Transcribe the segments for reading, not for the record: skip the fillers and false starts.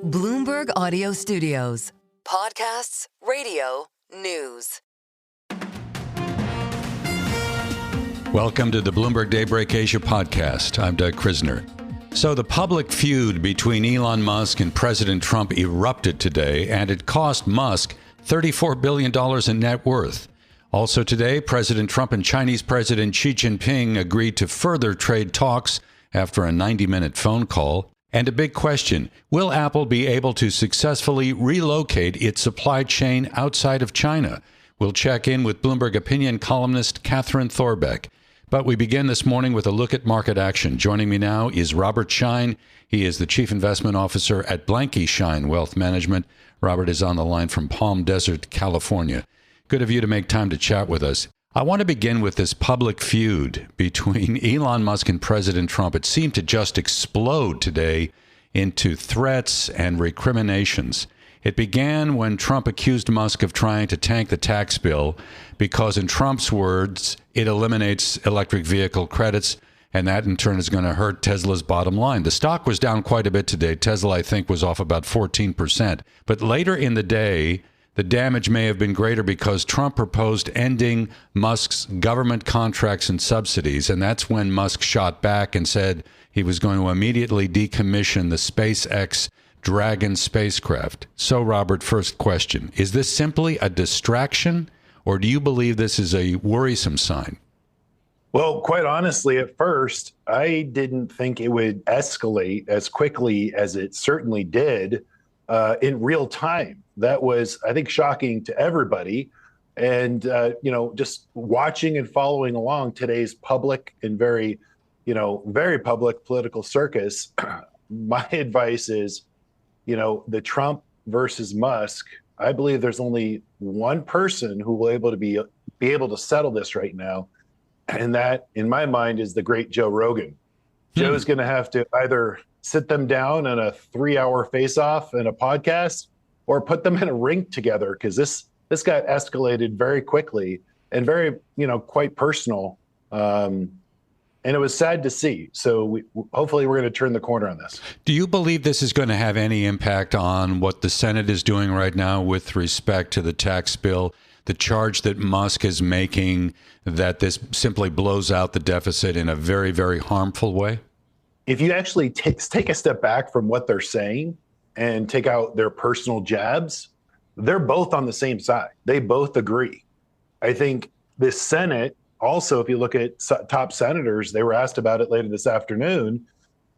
Bloomberg Audio Studios. Podcasts, radio, news. Welcome to the Bloomberg Daybreak Asia podcast. I'm Doug Krisner. So the public feud between Elon Musk and President Trump erupted today, and it cost Musk $34 billion in net worth. Also today, President Trump and Chinese President Xi Jinping agreed to further trade talks after a 90-minute phone call. And a big question, will Apple be able to successfully relocate its supply chain outside of China? We'll check in with Bloomberg opinion columnist Catherine Thorbecke. But we begin this morning with a look at market action. Joining me now is Robert Schein. He is the Chief Investment Officer at Blanke Schein Wealth Management. Robert is on the line from Palm Desert, California. Good of you to make time to chat with us. I want to begin with this public feud between Elon Musk and President Trump. It seemed to just explode today into threats and recriminations. It began when Trump accused Musk of trying to tank the tax bill because, in Trump's words, it eliminates electric vehicle credits, and that in turn is going to hurt Tesla's bottom line. The stock was down quite a bit today. Tesla, I think, was off about 14%. But later in the day, the damage may have been greater because Trump proposed ending Musk's government contracts and subsidies, and that's when Musk shot back and said he was going to immediately decommission the SpaceX Dragon spacecraft. So, Robert, first question, is this simply a distraction, or do you believe this is a worrisome sign? Well, quite honestly, at first, I didn't think it would escalate as quickly as it certainly did in real time. That was, I think, shocking to everybody. And, just watching and following along today's public and very public political circus, my advice is, the Trump versus Musk, I believe there's only one person who will be able to settle this right now. And that, in my mind, is the great Joe Rogan. Joe's going to have to either sit them down in a 3-hour face-off in a podcast or put them in a rink together, because this got escalated very quickly and very, quite personal. And it was sad to see. So hopefully we're going to turn the corner on this. Do you believe this is going to have any impact on what the Senate is doing right now with respect to the tax bill? The charge that Musk is making that this simply blows out the deficit in a very, very harmful way? If you actually take a step back from what they're saying and take out their personal jabs, they're both on the same side. They both agree. I think the Senate, also, if you look at top senators, they were asked about it later this afternoon,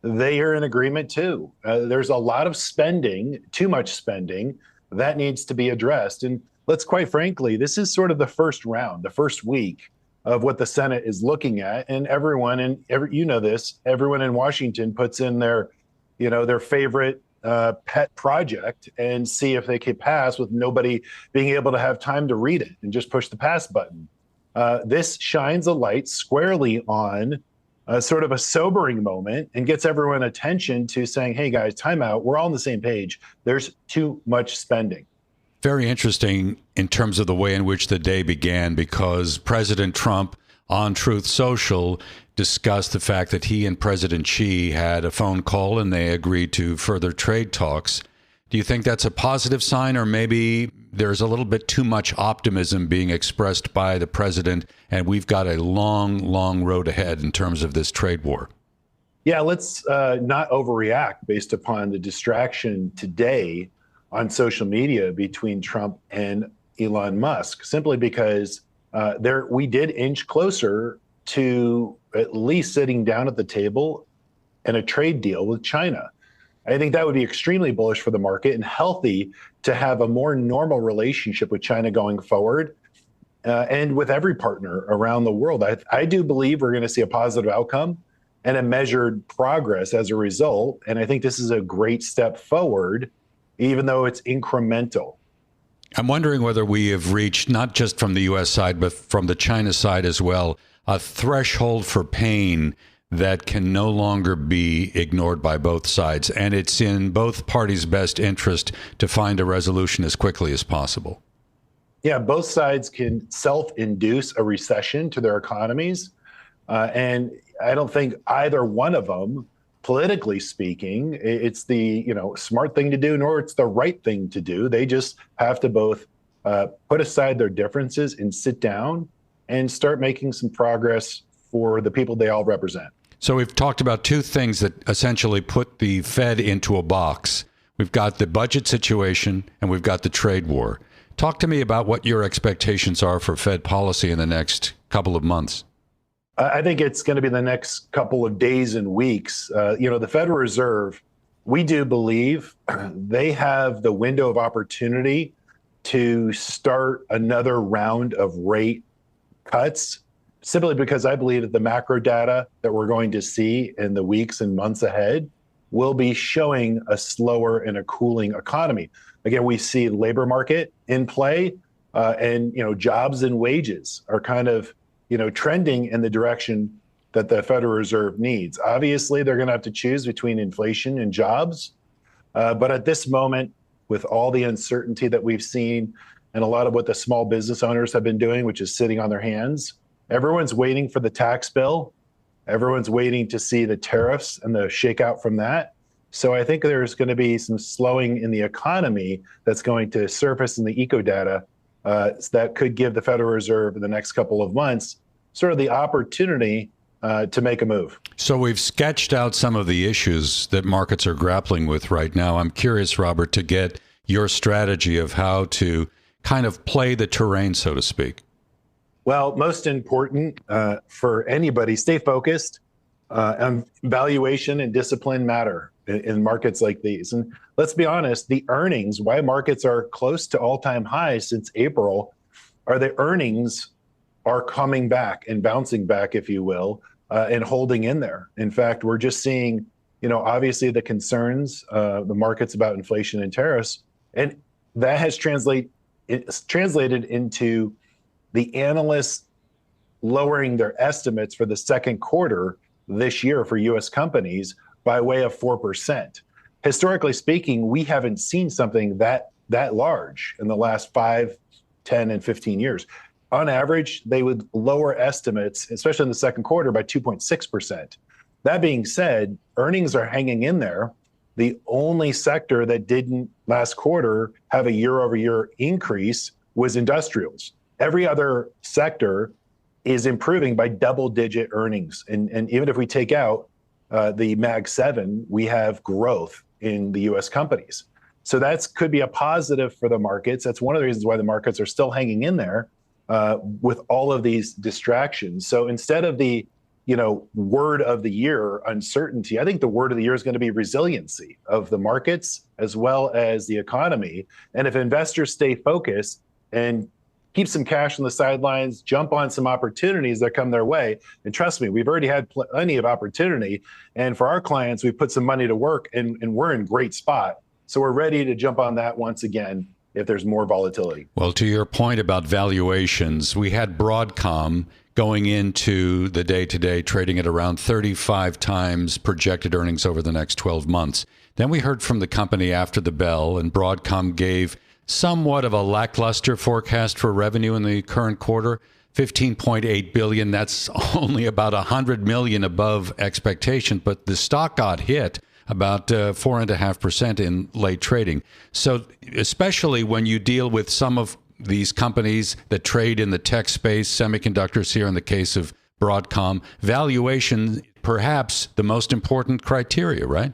they are in agreement too. There's a lot of spending, too much spending, that needs to be addressed. And let's quite frankly, this is sort of the first round, the first week of what the Senate is looking at. And everyone, everyone in Washington puts in their favorite pet project and see if they can pass with nobody being able to have time to read it and just push the pass button. This shines a light squarely on sort of a sobering moment and gets everyone attention to saying, hey guys, time out. We're all on the same page. There's too much spending. Very interesting in terms of the way in which the day began, because President Trump on Truth Social discussed the fact that he and President Xi had a phone call and they agreed to further trade talks. Do you think that's a positive sign, or maybe there's a little bit too much optimism being expressed by the president and we've got a long, long road ahead in terms of this trade war? Yeah, let's not overreact based upon the distraction today on social media between Trump and Elon Musk, simply because we did inch closer to at least sitting down at the table and a trade deal with China. I think that would be extremely bullish for the market and healthy to have a more normal relationship with China going forward and with every partner around the world. I do believe we're going to see a positive outcome and a measured progress as a result. And I think this is a great step forward, even though it's incremental. I'm wondering whether we have reached, not just from the U.S. side, but from the China side as well, a threshold for pain that can no longer be ignored by both sides. And it's in both parties' best interest to find a resolution as quickly as possible. Yeah, both sides can self-induce a recession to their economies. And I don't think either one of them politically speaking, it's the smart thing to do, nor it's the right thing to do. They just have to both put aside their differences and sit down and start making some progress for the people they all represent. So we've talked about two things that essentially put the Fed into a box. We've got the budget situation and we've got the trade war. Talk to me about what your expectations are for Fed policy in the next couple of months. I think it's going to be the next couple of days and weeks. The Federal Reserve, we do believe they have the window of opportunity to start another round of rate cuts, simply because I believe that the macro data that we're going to see in the weeks and months ahead will be showing a slower and a cooling economy. Again, we see the labor market in play, and jobs and wages are kind of trending in the direction that the Federal Reserve needs. Obviously, they're going to have to choose between inflation and jobs. But at this moment, with all the uncertainty that we've seen and a lot of what the small business owners have been doing, which is sitting on their hands, everyone's waiting for the tax bill. Everyone's waiting to see the tariffs and the shakeout from that. So I think there's going to be some slowing in the economy that's going to surface in the eco data that could give the Federal Reserve in the next couple of months sort of the opportunity to make a move. So we've sketched out some of the issues that markets are grappling with right now. I'm curious, Robert, to get your strategy of how to kind of play the terrain, so to speak. Well, most important for anybody, stay focused. Valuation and discipline matter in markets like these. And let's be honest, the earnings, why markets are close to all-time highs since April, are the earnings are coming back and bouncing back, if you will, and holding in there. In fact, we're just seeing, obviously the concerns, the markets about inflation and tariffs, and that has translated into the analysts lowering their estimates for the second quarter this year for U.S. companies by way of 4%. Historically speaking, we haven't seen something that large in the last 5, 10, and 15 years. On average, they would lower estimates, especially in the second quarter, by 2.6%. That being said, earnings are hanging in there. The only sector that didn't last quarter have a year-over-year increase was industrials. Every other sector is improving by double-digit earnings. And even if we take out the Mag 7, we have growth in the U.S. companies. So that could be a positive for the markets. That's one of the reasons why the markets are still hanging in there with all of these distractions. So instead of the word of the year, uncertainty, I think the word of the year is going to be resiliency of the markets as well as the economy. And if investors stay focused and keep some cash on the sidelines, jump on some opportunities that come their way. And trust me, we've already had plenty of opportunity. And for our clients, we put some money to work and we're in great spot. So we're ready to jump on that once again if there's more volatility. Well, to your point about valuations, we had Broadcom going into the day-to-day trading at around 35 times projected earnings over the next 12 months. Then we heard from the company after the bell, and Broadcom gave somewhat of a lackluster forecast for revenue in the current quarter, $15.8 billion. That's only about $100 million above expectation, but the stock got hit about 4.5% in late trading. So especially when you deal with some of these companies that trade in the tech space, semiconductors here in the case of Broadcom, valuation perhaps the most important criteria, right?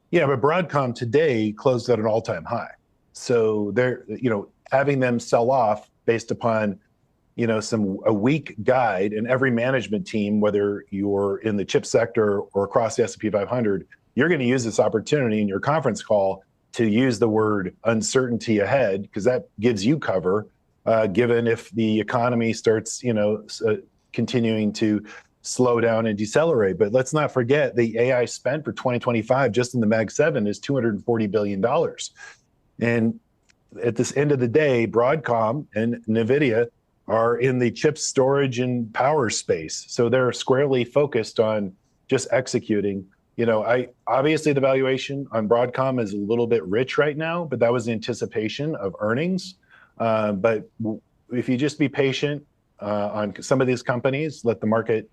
Yeah, but Broadcom today closed at an all-time high. So they're, having them sell off based upon, a weak guide, and every management team, whether you're in the chip sector or across the S&P 500, you're going to use this opportunity in your conference call to use the word uncertainty ahead, because that gives you cover, given if the economy starts, continuing to slow down and decelerate. But let's not forget the AI spend for 2025 just in the Mag 7 is $240 billion. And at this end of the day, Broadcom and NVIDIA are in the chip storage and power space. So they're squarely focused on just executing. Obviously the valuation on Broadcom is a little bit rich right now, but that was the anticipation of earnings. But if you just be patient on some of these companies, let the market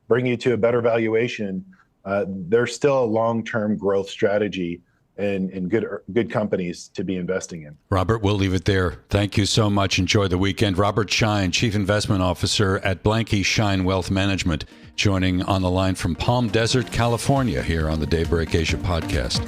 bring you to a better valuation. there's still a long-term growth strategy and good companies to be investing in. Robert, we'll leave it there. Thank you so much. Enjoy the weekend. Robert Schein, Chief Investment Officer at Blanke Schein Wealth Management, joining on the line from Palm Desert, California, here on the Daybreak Asia podcast.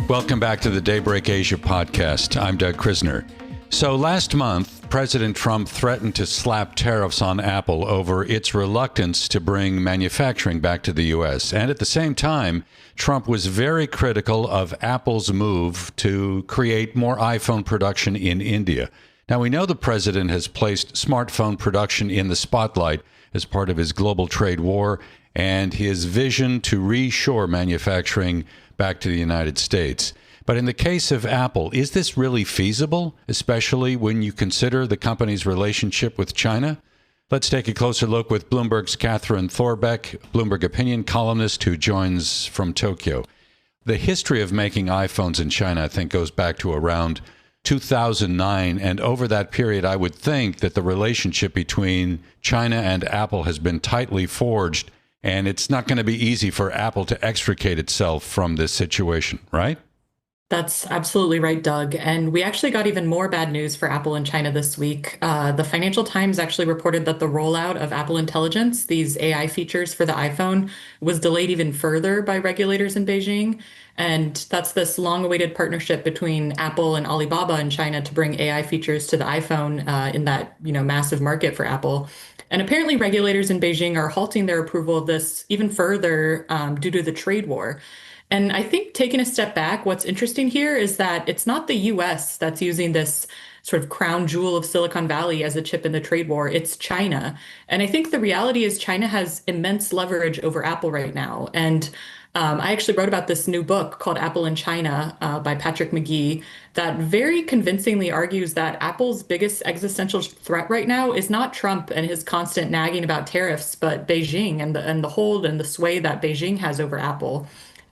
Welcome back to the Daybreak Asia podcast. I'm Doug Krisner. So last month, President Trump threatened to slap tariffs on Apple over its reluctance to bring manufacturing back to the U.S. And at the same time, Trump was very critical of Apple's move to create more iPhone production in India. Now, we know the president has placed smartphone production in the spotlight as part of his global trade war and his vision to reshore manufacturing back to the United States. But in the case of Apple, is this really feasible, especially when you consider the company's relationship with China? Let's take a closer look with Bloomberg's Catherine Thorbecke, Bloomberg opinion columnist who joins from Tokyo. The history of making iPhones in China, I think, goes back to around 2009. And over that period, I would think that the relationship between China and Apple has been tightly forged. And it's not going to be easy for Apple to extricate itself from this situation, right? That's absolutely right, Doug. And we actually got even more bad news for Apple in China this week. The Financial Times actually reported that the rollout of Apple Intelligence, these AI features for the iPhone, was delayed even further by regulators in Beijing. And that's this long-awaited partnership between Apple and Alibaba in China to bring AI features to the iPhone in that massive market for Apple. And apparently regulators in Beijing are halting their approval of this even further due to the trade war. And I think taking a step back, what's interesting here is that it's not the US that's using this sort of crown jewel of Silicon Valley as a chip in the trade war, it's China. And I think the reality is China has immense leverage over Apple right now. And I actually wrote about this new book called Apple in China by Patrick McGee that very convincingly argues that Apple's biggest existential threat right now is not Trump and his constant nagging about tariffs, but Beijing and the hold and the sway that Beijing has over Apple.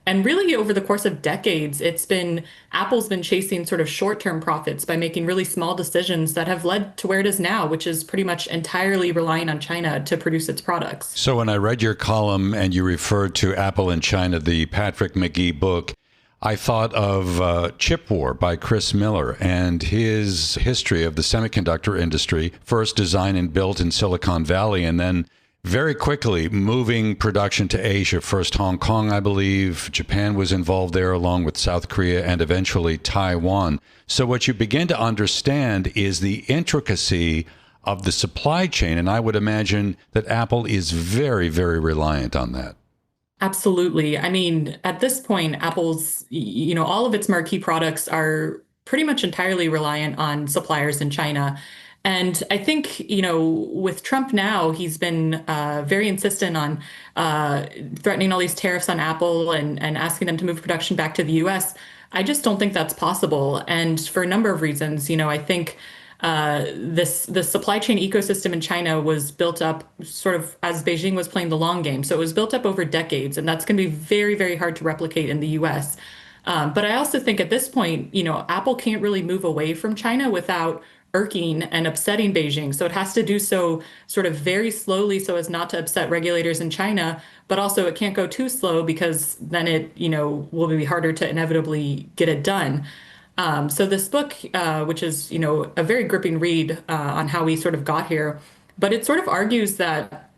And really, over the course of decades, Apple's been chasing sort of short-term profits by making really small decisions that have led to where it is now, which is pretty much entirely relying on China to produce its products. So when I read your column and you referred to Apple in China, the Patrick McGee book, I thought of Chip War by Chris Miller and his history of the semiconductor industry, first designed and built in Silicon Valley, and then very quickly moving production to Asia, first Hong Kong, I believe. Japan was involved there along with South Korea and eventually Taiwan. So what you begin to understand is the intricacy of the supply chain. And I would imagine that Apple is very, very reliant on that. Absolutely. I mean, at this point, Apple's, all of its marquee products are pretty much entirely reliant on suppliers in China. And I think, with Trump now, he's been very insistent on threatening all these tariffs on Apple and asking them to move production back to the US. I just don't think that's possible. And for a number of reasons, I think the supply chain ecosystem in China was built up sort of as Beijing was playing the long game. So it was built up over decades, and that's going to be very, very hard to replicate in the US. But I also think at this point, Apple can't really move away from China without irking and upsetting Beijing. So it has to do so sort of very slowly so as not to upset regulators in China, but also it can't go too slow because then it, will be harder to inevitably get it done. So this book, which is, a very gripping read on how we sort of got here, but it sort of argues that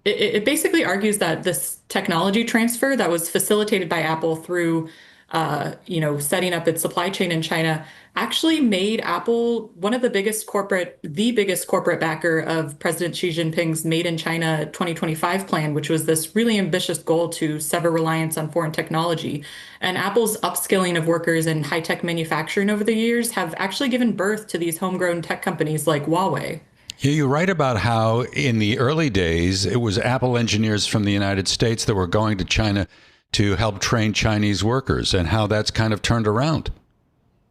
it basically argues that this technology transfer that was facilitated by Apple through setting up its supply chain in China actually made Apple the biggest corporate backer of President Xi Jinping's Made in China 2025 plan, which was this really ambitious goal to sever reliance on foreign technology. And Apple's upskilling of workers in high-tech manufacturing over the years have actually given birth to these homegrown tech companies like Huawei. Yeah, you write about how in the early days, it was Apple engineers from the United States that were going to China to help train Chinese workers and how that's kind of turned around.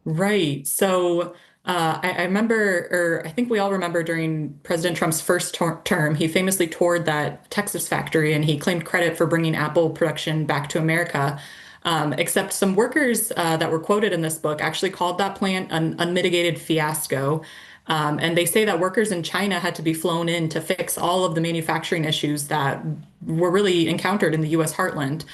Right. So I remember, or I think we all remember during President Trump's first term, he famously toured that Texas factory and he claimed credit for bringing Apple production back to America. Except some workers that were quoted in this book actually called that plant an unmitigated fiasco. And they say that workers in China had to be flown in to fix all of the manufacturing issues that were really encountered in the US heartland.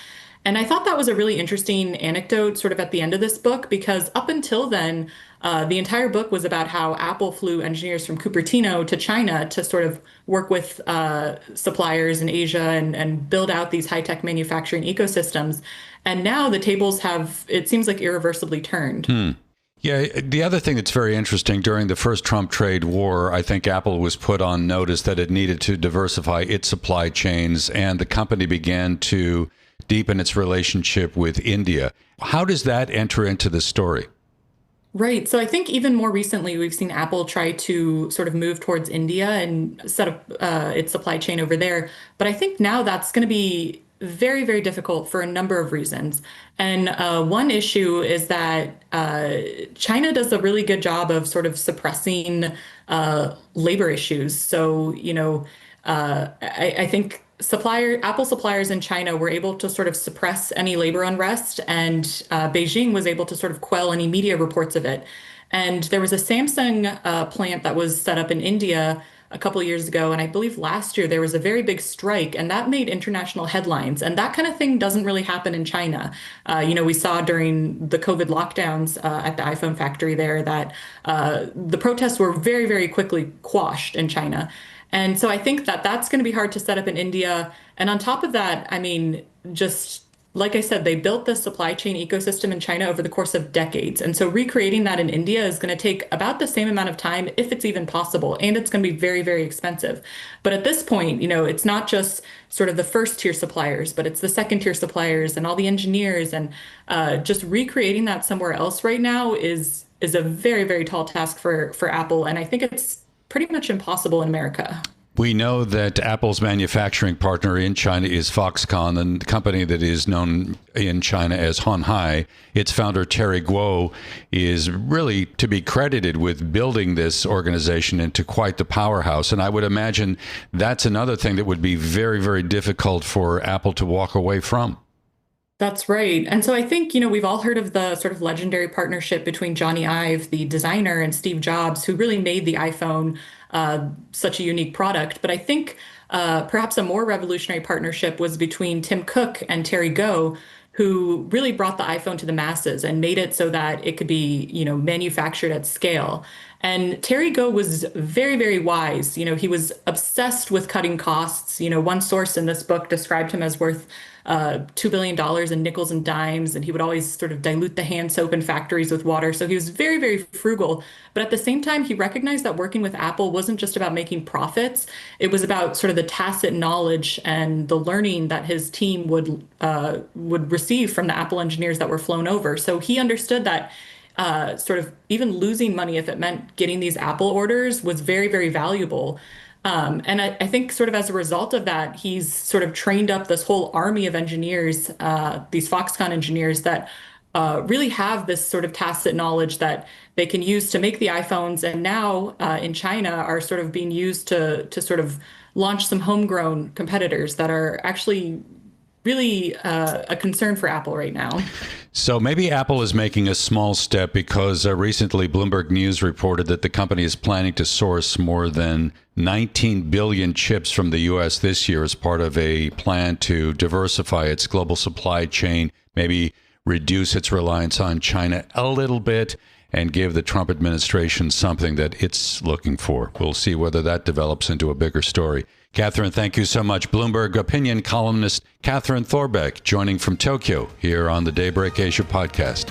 And I thought that was a really interesting anecdote sort of at the end of this book, because up until then, the entire book was about how Apple flew engineers from Cupertino to China to sort of work with suppliers in Asia and build out these high-tech manufacturing ecosystems. And now the tables have, it seems like, irreversibly turned. Yeah, the other thing that's very interesting, during the first Trump trade war, I think Apple was put on notice that it needed to diversify its supply chains, and the company began to deepen its relationship with India. How does that enter into the story? Right. So I think even more recently, we've seen Apple try to sort of move towards India and set up its supply chain over there. But I think now that's going to be very, very difficult for a number of reasons. And one issue is that China does a really good job of sort of suppressing labor issues. So, I think Apple suppliers in China were able to sort of suppress any labor unrest, and Beijing was able to sort of quell any media reports of it. And there was a Samsung plant that was set up in India a couple of years ago, and I believe last year there was a very big strike, and that made international headlines. And that kind of thing doesn't really happen in China. We saw during the COVID lockdowns at the iPhone factory there that the protests were very, very quickly quashed in China. And so I think that that's going to be hard to set up in India. And on top of that, I mean, just like I said, they built this supply chain ecosystem in China over the course of decades. And so recreating that in India is going to take about the same amount of time, if it's even possible. And it's going to be very, very expensive. But at this point, it's not just sort of the first tier suppliers, but it's the second tier suppliers and all the engineers. And just recreating that somewhere else right now is a very, very tall task for Apple. And I think it's pretty much impossible in America. We know that Apple's manufacturing partner in China is Foxconn, and the company that is known in China as Hon Hai. Its founder, Terry Guo, is really to be credited with building this organization into quite the powerhouse. And I would imagine that's another thing that would be very, very difficult for Apple to walk away from. That's right. And so I think, we've all heard of the sort of legendary partnership between Johnny Ive, the designer, and Steve Jobs, who really made the iPhone such a unique product. But I think perhaps a more revolutionary partnership was between Tim Cook and Terry Gou, who really brought the iPhone to the masses and made it so that it could be, manufactured at scale. And Terry Gou was very, very wise. He was obsessed with cutting costs. One source in this book described him as worth $2 billion in nickels and dimes, and he would always sort of dilute the hand soap in factories with water. So he was very, very frugal. But at the same time, he recognized that working with Apple wasn't just about making profits. It was about sort of the tacit knowledge and the learning that his team would receive from the Apple engineers that were flown over. So he understood that sort of even losing money, if it meant getting these Apple orders, was very, very valuable. And I think sort of as a result of that, he's sort of trained up this whole army of engineers, these Foxconn engineers that really have this sort of tacit knowledge that they can use to make the iPhones. And now in China are sort of being used to sort of launch some homegrown competitors that are actually really a concern for Apple right now. So maybe Apple is making a small step, because recently Bloomberg News reported that the company is planning to source more than 19 billion chips from the U.S. this year as part of a plan to diversify its global supply chain, maybe reduce its reliance on China a little bit, and give the Trump administration something that it's looking for. We'll see whether that develops into a bigger story. Catherine, thank you so much. Bloomberg opinion columnist Catherine Thorbecke joining from Tokyo here on the Daybreak Asia podcast.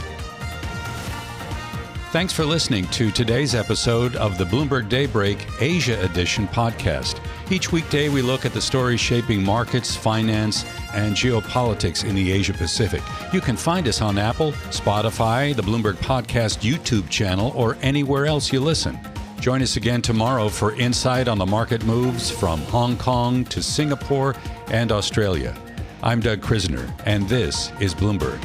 Thanks for listening to today's episode of the Bloomberg Daybreak Asia Edition podcast. Each weekday, we look at the stories shaping markets, finance, and geopolitics in the Asia Pacific. You can find us on Apple, Spotify, the Bloomberg Podcast YouTube channel, or anywhere else you listen. Join us again tomorrow for insight on the market moves from Hong Kong to Singapore and Australia. I'm Doug Krisner, and this is Bloomberg.